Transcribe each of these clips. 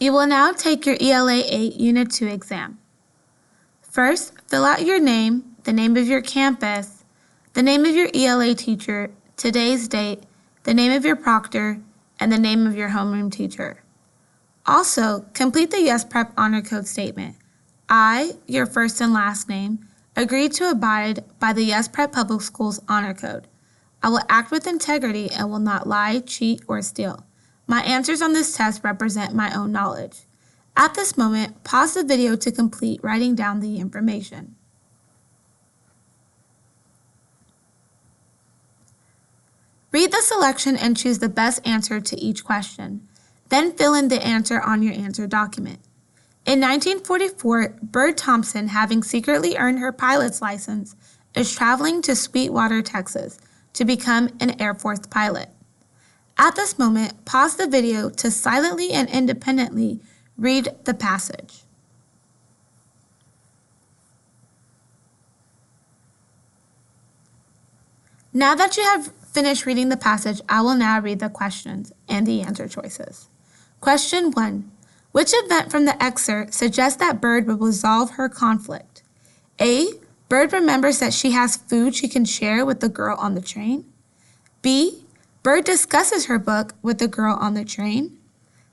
You will now take your ELA 8 Unit 2 exam. First, fill out your name, the name of your campus, the name of your ELA teacher, today's date, the name of your proctor, and the name of your homeroom teacher. Also, complete the Yes Prep Honor Code statement. I, your first and last name, agree to abide by the Yes Prep Public Schools Honor Code. I will act with integrity and will not lie, cheat, or steal. My answers on this test represent my own knowledge. At this moment, pause the video to complete writing down the information. Read the selection and choose the best answer to each question. Then fill in the answer on your answer document. In 1944, Bird Thompson, having secretly earned her pilot's license, is traveling to Sweetwater, Texas, to become an Air Force pilot. At this moment, pause the video to silently and independently read the passage. Now that you have finished reading the passage, I will now read the questions and the answer choices. Question 1. Which event from the excerpt suggests that Bird will resolve her conflict? A. Bird remembers that she has food she can share with the girl on the train. B. Bird discusses her book with the girl on the train.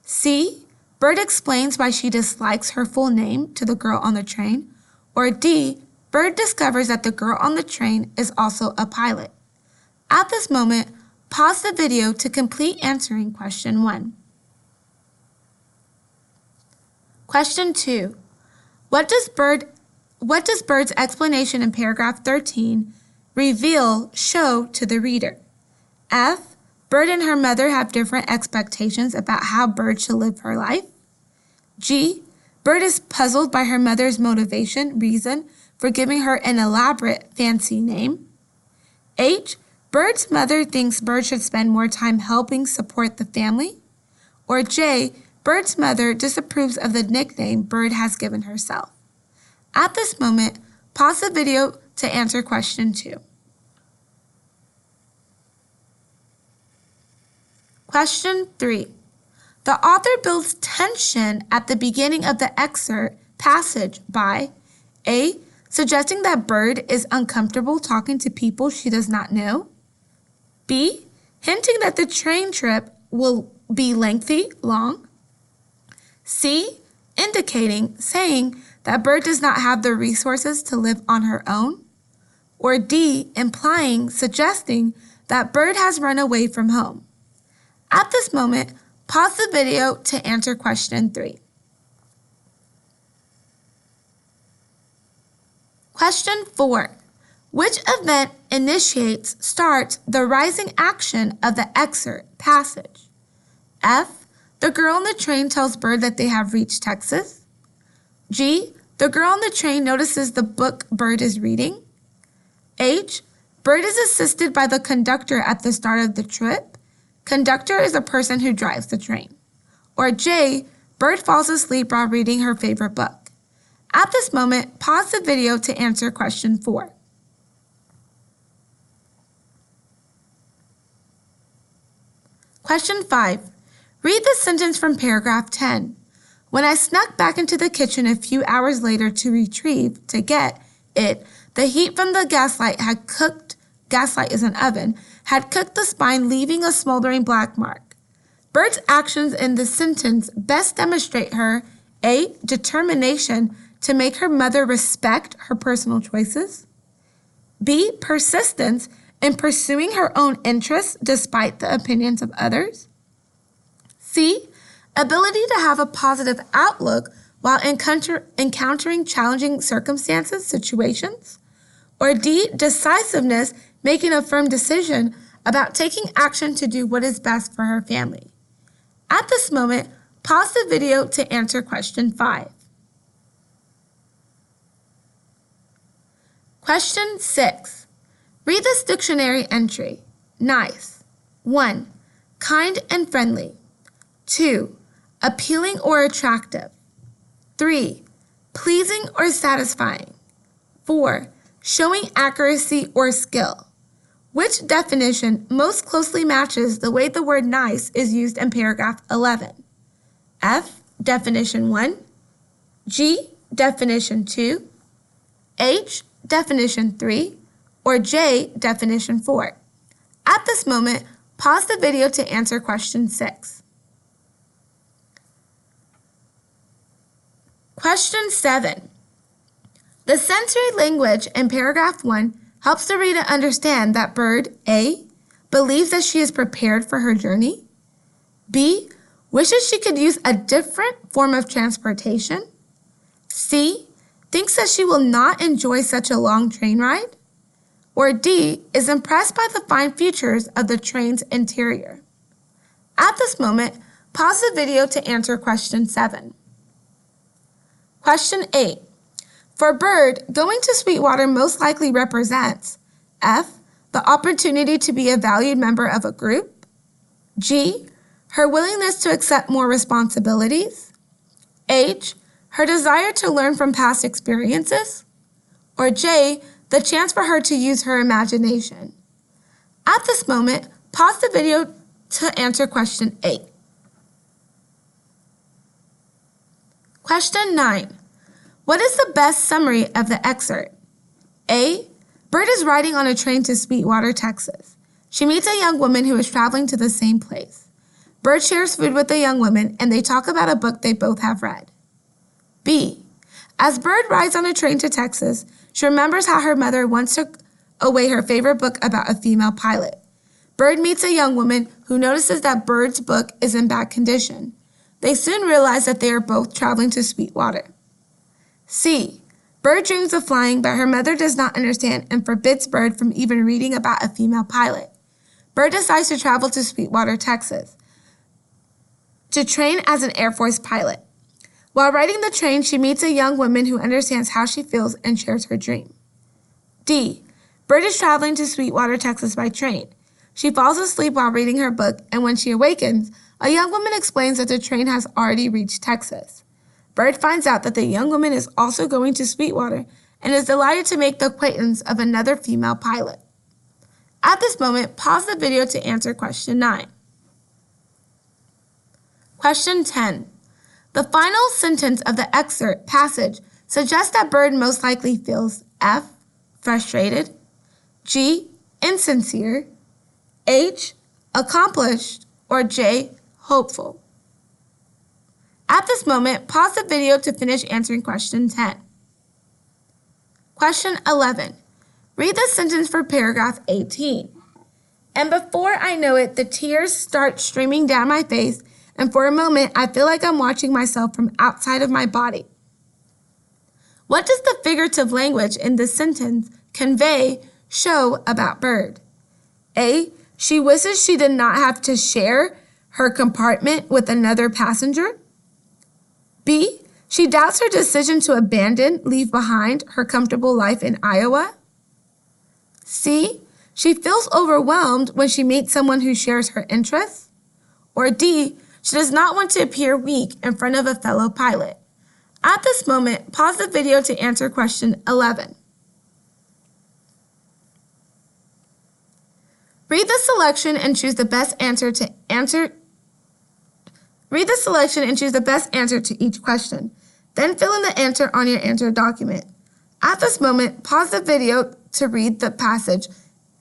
C. Bird explains why she dislikes her full name to the girl on the train. Or D. Bird discovers that the girl on the train is also a pilot. At this moment, pause the video to complete answering question 1. Question 2. What does Bird's explanation in paragraph 13 show to the reader? F. Bird and her mother have different expectations about how Bird should live her life. G. Bird is puzzled by her mother's reason for giving her an elaborate, fancy name. H. Bird's mother thinks Bird should spend more time helping support the family. Or J. Bird's mother disapproves of the nickname Bird has given herself. At this moment, pause the video to answer question 2. Question 3. The author builds tension at the beginning of the excerpt passage by A. Suggesting that Bird is uncomfortable talking to people she does not know. B. Hinting that the train trip will be long. C. Saying that Bird does not have the resources to live on her own. Or D. Suggesting that Bird has run away from home. At this moment, pause the video to answer question 3. Question 4. Which event starts the rising action of the excerpt passage? F. The girl on the train tells Bird that they have reached Texas. G. The girl on the train notices the book Bird is reading. H. Bird is assisted by the conductor at the start of the trip. Conductor is a person who drives the train. Or J. Bird falls asleep while reading her favorite book. At this moment, pause the video to answer question 4. Question 5. Read the sentence from paragraph 10. When I snuck back into the kitchen a few hours later to get it, the heat from the gaslight is an oven, had cooked the spine, leaving a smoldering black mark. Bird's actions in this sentence best demonstrate her A. Determination to make her mother respect her personal choices. B. Persistence in pursuing her own interests despite the opinions of others. C. Ability to have a positive outlook while encountering challenging situations. Or D. Decisiveness, making a firm decision about taking action to do what is best for her family. At this moment, pause the video to answer question 5. Question 6. Read this dictionary entry. Nice. 1. Kind and friendly. 2. Appealing or attractive. 3. Pleasing or satisfying. 4. Showing accuracy or skill. Which definition most closely matches the way the word nice is used in paragraph 11? F. Definition 1, G, Definition 2, H, Definition 3, or J, Definition 4. At this moment, pause the video to answer question 6. Question 7. The sensory language in paragraph 1 helps the reader understand that bird A, believes that she is prepared for her journey, B, wishes she could use a different form of transportation, C, thinks that she will not enjoy such a long train ride, or D, is impressed by the fine features of the train's interior. At this moment, pause the video to answer question 7. Question 8. For bird, going to Sweetwater most likely represents F, the opportunity to be a valued member of a group, G, her willingness to accept more responsibilities, H, her desire to learn from past experiences, or J, the chance for her to use her imagination. At this moment, pause the video to answer question 8. Question 9. What is the best summary of the excerpt? A, Bird is riding on a train to Sweetwater, Texas. She meets a young woman who is traveling to the same place. Bird shares food with the young woman, and they talk about a book they both have read. B, as Bird rides on a train to Texas, she remembers how her mother once took away her favorite book about a female pilot. Bird meets a young woman who notices that Bird's book is in bad condition. They soon realize that they are both traveling to Sweetwater. C, Bird dreams of flying, but her mother does not understand and forbids Bird from even reading about a female pilot. Bird decides to travel to Sweetwater, Texas, to train as an Air Force pilot. While riding the train, she meets a young woman who understands how she feels and shares her dream. D, Bird is traveling to Sweetwater, Texas by train. She falls asleep while reading her book, and when she awakens, a young woman explains that the train has already reached Texas. Bird finds out that the young woman is also going to Sweetwater and is delighted to make the acquaintance of another female pilot. At this moment, pause the video to answer question 9. Question 10. The final sentence of the excerpt passage suggests that Bird most likely feels F, frustrated, G, insincere, H, accomplished, or J, hopeful. At this moment, pause the video to finish answering question 10. Question 11. Read the sentence for paragraph 18. And before I know it, the tears start streaming down my face, and for a moment, I feel like I'm watching myself from outside of my body. What does the figurative language in this sentence convey, show about Bird? A, she wishes she did not have to share her compartment with another passenger. B, she doubts her decision to leave behind her comfortable life in Iowa. C, she feels overwhelmed when she meets someone who shares her interests. Or D, she does not want to appear weak in front of a fellow pilot. At this moment, pause the video to answer question 11. Read the selection and choose the best answer to each question. Then fill in the answer on your answer document. At this moment, pause the video to read the passage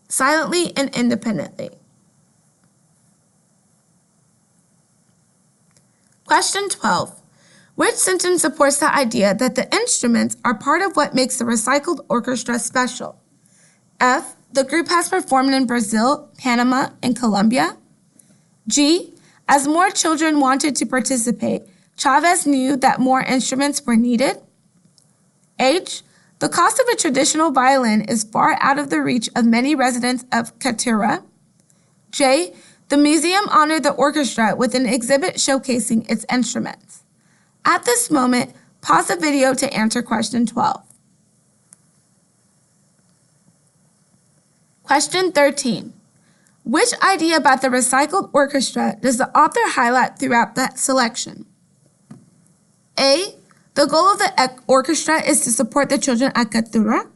silently and independently. Question 12. Which sentence supports the idea that the instruments are part of what makes the recycled orchestra special? F, the group has performed in Brazil, Panama, and Colombia. G, as more children wanted to participate, Chavez knew that more instruments were needed. H, the cost of a traditional violin is far out of the reach of many residents of Catura. J, the museum honored the orchestra with an exhibit showcasing its instruments. At this moment, pause the video to answer question 12. Question 13. Which idea about the recycled orchestra does the author highlight throughout that selection? A, the goal of the orchestra is to support the children at Catura.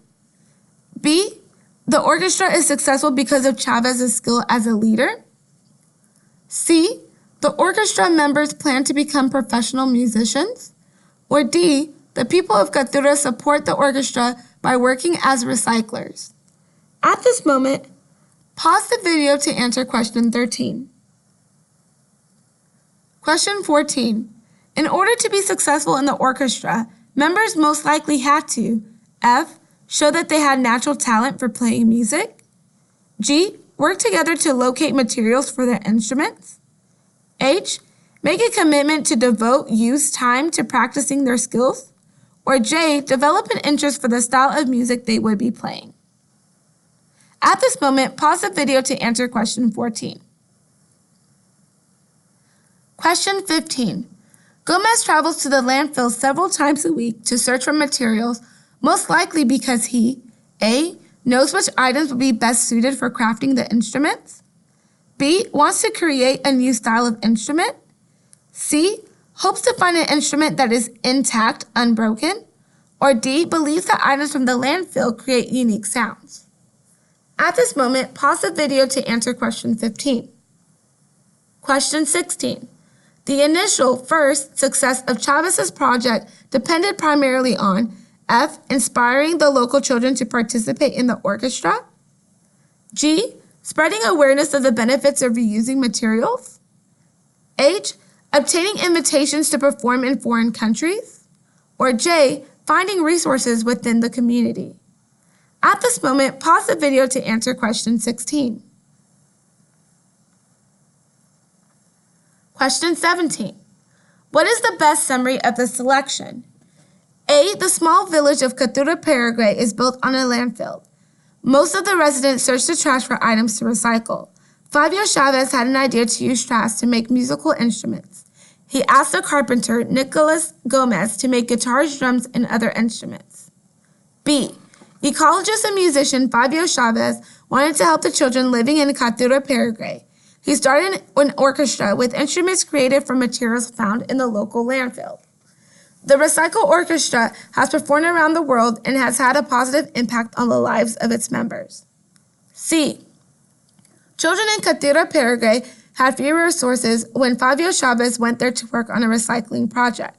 B, the orchestra is successful because of Chavez's skill as a leader. C, the orchestra members plan to become professional musicians? Or D, the people of Catura support the orchestra by working as recyclers? At this moment, pause the video to answer question 13. Question 14. In order to be successful in the orchestra, members most likely had to F. Show that they had natural talent for playing music. G. Work together to locate materials for their instruments. H. Make a commitment to devote used time to practicing their skills. Or J. Develop an interest for the style of music they would be playing. At this moment, pause the video to answer question 14. Question 15. Gomez travels to the landfill several times a week to search for materials, most likely because he A. Knows which items will be best suited for crafting the instruments. B. Wants to create a new style of instrument. C. Hopes to find an instrument that is intact, unbroken. Or D. Believes that items from the landfill create unique sounds. At this moment, pause the video to answer question 15. Question 16. The initial first success of Chavez's project depended primarily on F. Inspiring the local children to participate in the orchestra. G. Spreading awareness of the benefits of reusing materials. H. Obtaining invitations to perform in foreign countries. Or J. Finding resources within the community. At this moment, pause the video to answer question 16. Question 17. What is the best summary of the selection? A. The small village of Catura, Paraguay is built on a landfill. Most of the residents search the trash for items to recycle. Fabio Chavez had an idea to use trash to make musical instruments. He asked the carpenter, Nicolas Gomez, to make guitars, drums, and other instruments. B. Ecologist and musician Fabio Chavez wanted to help the children living in Catura, Paraguay. He started an orchestra with instruments created from materials found in the local landfill. The Recycle Orchestra has performed around the world and has had a positive impact on the lives of its members. C. Children in Catura, Paraguay had fewer resources when Fabio Chavez went there to work on a recycling project.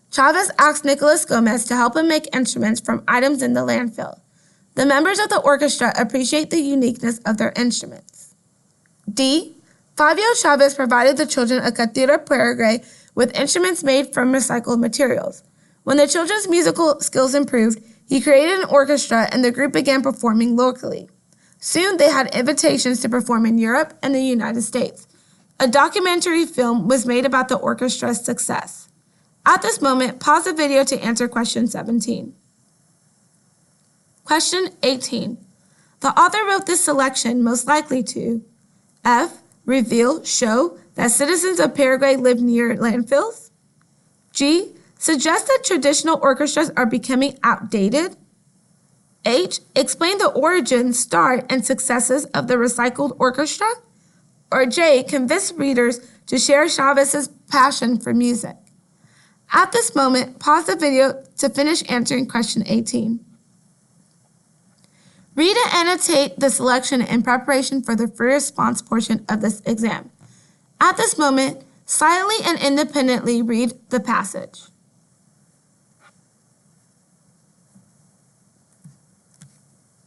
Chavez asked Nicolas Gomez to help him make instruments from items in the landfill. The members of the orchestra appreciate the uniqueness of their instruments. D. Fabio Chavez provided the children of Catura, Paraguay with instruments made from recycled materials. When the children's musical skills improved, he created an orchestra and the group began performing locally. Soon they had invitations to perform in Europe and the United States. A documentary film was made about the orchestra's success. At this moment, pause the video to answer question 17. Question 18. The author wrote this selection most likely to F. Reveal, show that citizens of Paraguay live near landfills. G. Suggest that traditional orchestras are becoming outdated. H. Explain the origin, start, and successes of the recycled orchestra. Or J. Convince readers to share Chavez's passion for music. At this moment, pause the video to finish answering question 18. Read and annotate the selection in preparation for the free response portion of this exam. At this moment, silently and independently read the passage.